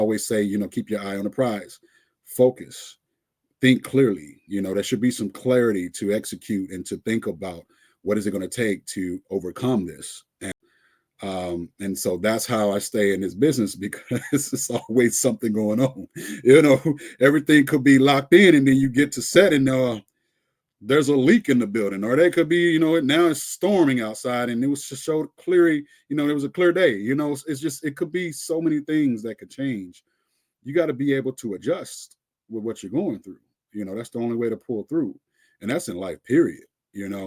always say, keep your eye on the prize, focus, think clearly. There should be some clarity to execute and to think about what is it going to take to overcome this. And so that's how I stay in this business, because it's always something going on. Everything could be locked in, and then you get to set, and there's a leak in the building, or they could be, now it's storming outside, and it was just showed clearly, it was a clear day. It's just, it could be so many things that could change. You got to be able to adjust with what you're going through. That's the only way to pull through, and that's in life, period.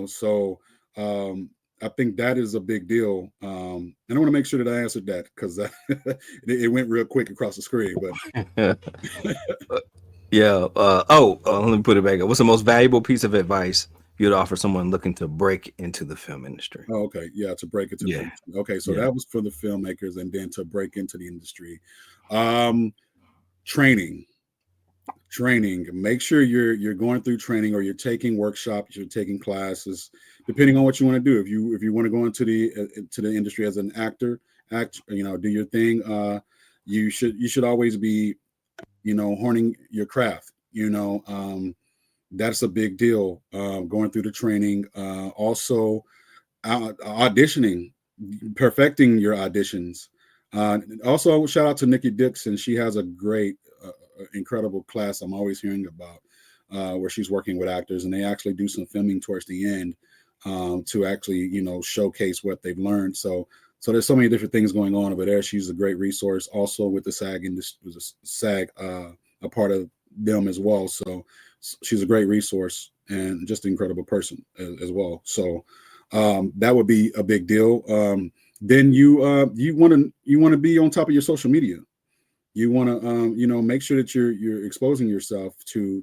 So I think that is a big deal. And I want to make sure that I answered that, because it went real quick across the screen. But Yeah. Let me put it back up. What's the most valuable piece of advice you'd offer someone looking to break into the film industry? okay, yeah, to break into the industry. Okay, so that was for the filmmakers, and then to break into the industry. Training. Make sure you're going through training, or you're taking workshops, you're taking classes, depending on what you want to do. If you want to go into the industry as an actor, do your thing. You should always be, honing your craft. That's a big deal. Going through the training, also auditioning, perfecting your auditions. Also, shout out to Nikki Dixon. She has a great, incredible class I'm always hearing about, where she's working with actors, and they actually do some filming towards the end, to actually, showcase what they've learned. So there's so many different things going on over there. She's a great resource. Also with the SAG industry, SAG, a part of them as well. So she's a great resource, and just an incredible person as well. So that would be a big deal. Then you want to be on top of your social media. You want to make sure that you're exposing yourself to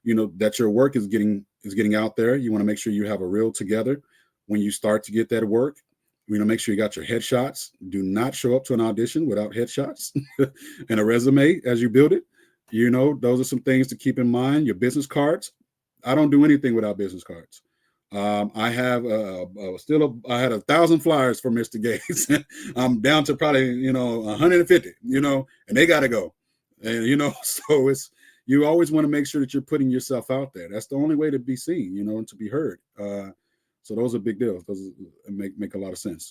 that your work is getting out there. You want to make sure you have a reel together when you start to get that work. Make sure you got your headshots. Do not show up to an audition without headshots and a resume as you build it. Those are some things to keep in mind. Your business cards. I don't do anything without business cards. I have I had 1,000 flyers for Mr. Gates. I'm down to probably 150. And they got to go. And so you always want to make sure that you're putting yourself out there. That's the only way to be seen, and to be heard. So those are big deals. Those make a lot of sense.